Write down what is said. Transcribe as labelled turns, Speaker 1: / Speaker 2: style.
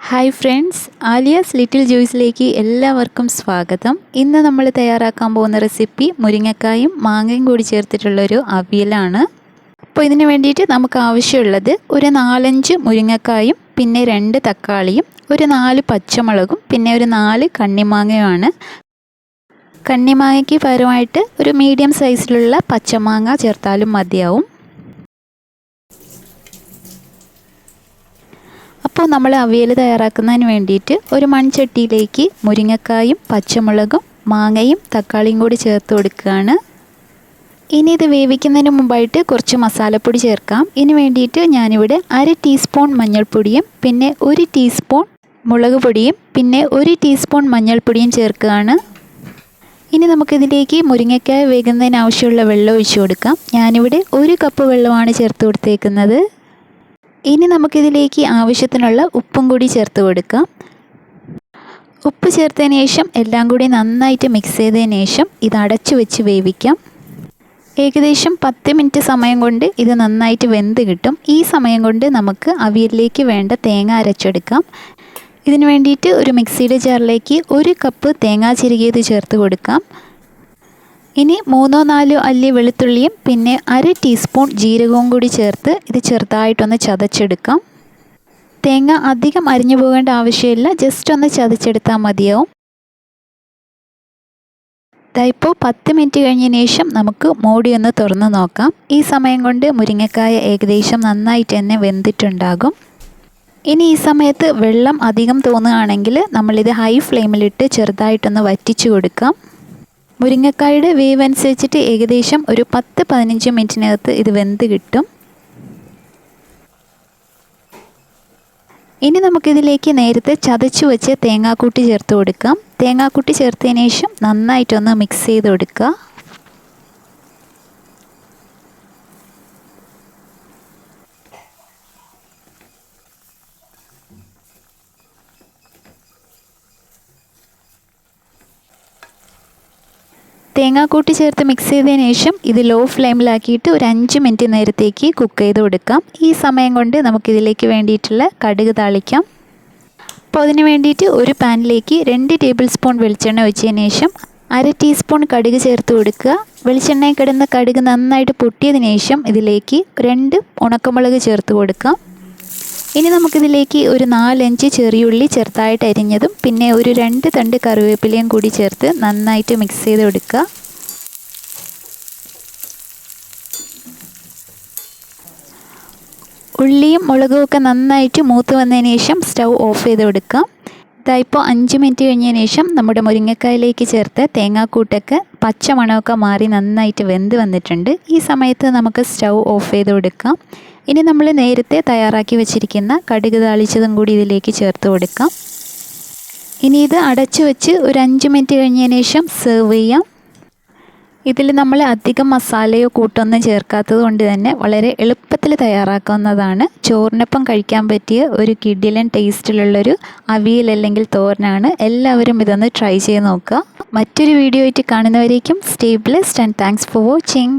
Speaker 1: Hi friends, Aaliya's little ജോയ്സിലേക്ക് എല്ലാവർക്കും സ്വാഗതം. ഇന്ന് നമ്മൾ തയ്യാറാക്കാൻ പോകുന്ന റെസിപ്പി മുരിങ്ങക്കായും മാങ്ങയും കൂടി ചേർത്തിട്ടുള്ളൊരു അവിയലാണ്. അപ്പോൾ ഇതിന് വേണ്ടിയിട്ട് നമുക്ക് ആവശ്യമുള്ളത് ഒരു 4-5 മുരിങ്ങക്കായും, പിന്നെ 2 തക്കാളിയും, ഒരു 4 പച്ചമുളകും, പിന്നെ ഒരു 4 കണ്ണിമാങ്ങയുമാണ്. കണ്ണിമാങ്ങയ്ക്ക് പകരമായിട്ട് ഒരു മീഡിയം സൈസിലുള്ള പച്ചമാങ്ങ ചേർത്താലും മതിയാവും. അപ്പോൾ നമ്മൾ അവിയൽ തയ്യാറാക്കുന്നതിന് വേണ്ടിയിട്ട് ഒരു മൺചട്ടിയിലേക്ക് മുരിങ്ങക്കായും പച്ചമുളകും മാങ്ങയും തക്കാളിയും കൂടി ചേർത്ത് കൊടുക്കുകയാണ്. ഇനി ഇത് വേവിക്കുന്നതിന് മുമ്പായിട്ട് കുറച്ച് മസാലപ്പൊടി ചേർക്കാം. ഇതിന് വേണ്ടിയിട്ട് ഞാനിവിടെ 1/2 ടീസ്പൂൺ മഞ്ഞൾപ്പൊടിയും, പിന്നെ 1 ടീസ്പൂൺ മുളക് പൊടിയും, പിന്നെ 1 ടീസ്പൂൺ മഞ്ഞൾപ്പൊടിയും ചേർക്കുകയാണ്. ഇനി നമുക്കിതിലേക്ക് മുരിങ്ങക്കായ വേകുന്നതിന് ആവശ്യമുള്ള വെള്ളം ഒഴിച്ചു കൊടുക്കാം. ഞാനിവിടെ 1 കപ്പ് വെള്ളമാണ് ചേർത്ത് കൊടുത്തേക്കുന്നത്. ഇനി നമുക്കിതിലേക്ക് ആവശ്യത്തിനുള്ള ഉപ്പും കൂടി ചേർത്ത് കൊടുക്കാം. ഉപ്പ് ചേർത്തതിന് ശേഷം എല്ലാം കൂടി നന്നായിട്ട് മിക്സ് ചെയ്തതിന് ശേഷം ഇത് അടച്ചു വെച്ച് വേവിക്കാം. ഏകദേശം 10 മിനിറ്റ് സമയം കൊണ്ട് ഇത് നന്നായിട്ട് വെന്ത് കിട്ടും. ഈ സമയം കൊണ്ട് നമുക്ക് അവിയലിലേക്ക് വേണ്ട തേങ്ങ അരച്ചെടുക്കാം. ഇതിന് വേണ്ടിയിട്ട് ഒരു മിക്സിയുടെ ജാറിലേക്ക് 1 കപ്പ് തേങ്ങ ചിരകിയത് ചേർത്ത് കൊടുക്കാം. ഇനി 3-4 അല്ലി വെളുത്തുള്ളിയും, പിന്നെ 1/2 ടീസ്പൂൺ ജീരകവും കൂടി ചേർത്ത് ഇത് ചെറുതായിട്ടൊന്ന് ചതച്ചെടുക്കാം. തേങ്ങ അധികം അരിഞ്ഞു പോകേണ്ട ആവശ്യമില്ല, ജസ്റ്റ് ഒന്ന് ചതച്ചെടുത്താൽ മതിയാവും. ഇപ്പോൾ 10 മിനിറ്റ് കഴിഞ്ഞതിന് ശേഷം നമുക്ക് മൂടി ഒന്ന് തുറന്ന് നോക്കാം. ഈ സമയം കൊണ്ട് മുരിങ്ങക്കായ ഏകദേശം നന്നായിട്ട് തന്നെ വെന്തിട്ടുണ്ടാകും. ഇനി ഈ സമയത്ത് വെള്ളം അധികം തോന്നുകയാണെങ്കിൽ നമ്മളിത് ഹൈ ഫ്ലെയിമിലിട്ട് ചെറുതായിട്ടൊന്ന് വറ്റിച്ചു കൊടുക്കാം. മുരിങ്ങക്കായുടെ വേവ് അനുസരിച്ചിട്ട് ഏകദേശം ഒരു 10-15 മിനിറ്റിനകത്ത് ഇത് വെന്ത് കിട്ടും. ഇനി നമുക്കിതിലേക്ക് നേരത്തെ ചതച്ചു വെച്ച് തേങ്ങാക്കൂട്ടി ചേർത്ത് കൊടുക്കാം. തേങ്ങാക്കൂട്ടി ചേർത്തതിന് ശേഷം നന്നായിട്ടൊന്ന് മിക്സ് ചെയ്ത് കൊടുക്കുക. തേങ്ങാക്കൂട്ടി ചേർത്ത് മിക്സ് ചെയ്തതിന് ശേഷം ഇത് ലോ ഫ്ലെയിമിലാക്കിയിട്ട് ഒരു 5 മിനിറ്റ് നേരത്തേക്ക് കുക്ക് ചെയ്ത് കൊടുക്കാം. ഈ സമയം കൊണ്ട് നമുക്കിതിലേക്ക് വേണ്ടിയിട്ടുള്ള കടുക് താളിക്കാം. അപ്പോൾ അതിന് വേണ്ടിയിട്ട് ഒരു പാനിലേക്ക് 2 ടേബിൾ സ്പൂൺ വെളിച്ചെണ്ണ ഒഴിച്ചതിന് ശേഷം 1/2 ടീസ്പൂൺ കടുക് ചേർത്ത് കൊടുക്കുക. വെളിച്ചെണ്ണയിൽ കിടന്ന കടുക് നന്നായിട്ട് പൊട്ടിയതിന് ശേഷം ഇതിലേക്ക് 2 ഉണക്കമുളക് ചേർത്ത് കൊടുക്കാം. ഇനി നമുക്കിതിലേക്ക് ഒരു 4-5 ചെറിയുള്ളി ചെറുതായിട്ട് അരിഞ്ഞതും, പിന്നെ ഒരു 2 തണ്ട് കറിവേപ്പിലയും കൂടി ചേർത്ത് നന്നായിട്ട് മിക്സ് ചെയ്ത് കൊടുക്കുക. ഉള്ളിയും മുളകും ഒക്കെ നന്നായിട്ട് മൂത്ത് വന്നതിന് ശേഷം സ്റ്റൗ ഓഫ് ചെയ്ത് കൊടുക്കാം. ഇപ്പോൾ 5 മിനിറ്റ് കഴിഞ്ഞതിന് ശേഷം നമ്മുടെ മുരിങ്ങക്കായിലേക്ക് ചേർത്ത് തേങ്ങാക്കൂട്ടൊക്കെ പച്ചമണമൊക്കെ മാറി നന്നായിട്ട് വെന്ത് വന്നിട്ടുണ്ട്. ഈ സമയത്ത് നമുക്ക് സ്റ്റൗ ഓഫ് ചെയ്ത് കൊടുക്കാം. ഇനി നമ്മൾ നേരത്തെ തയ്യാറാക്കി വെച്ചിരിക്കുന്ന കടുക് താളിച്ചതും കൂടി ഇതിലേക്ക് ചേർത്ത് കൊടുക്കാം. ഇനി ഇത് അടച്ചു വെച്ച് ഒരു 5 മിനിറ്റ് കഴിഞ്ഞതിന് ശേഷം സെർവ് ചെയ്യാം. ഇതിൽ നമ്മൾ അധികം മസാലയോ കൂട്ടൊന്നും ചേർക്കാത്തത് കൊണ്ട് തന്നെ വളരെ എളുപ്പത്തിൽ തയ്യാറാക്കാവുന്നതാണ്. ചോറിനൊപ്പം കഴിക്കാൻ പറ്റിയ ഒരു കിടിലൻ ടേസ്റ്റിലുള്ളൊരു അവിയൽ അല്ലെങ്കിൽ തോരനാണ്. എല്ലാവരും ഇതൊന്ന് ട്രൈ ചെയ്ത് നോക്കുക. മറ്റൊരു വീഡിയോ ആയിട്ട് കാണുന്നവരേക്കും stay blessed and thanks for watching.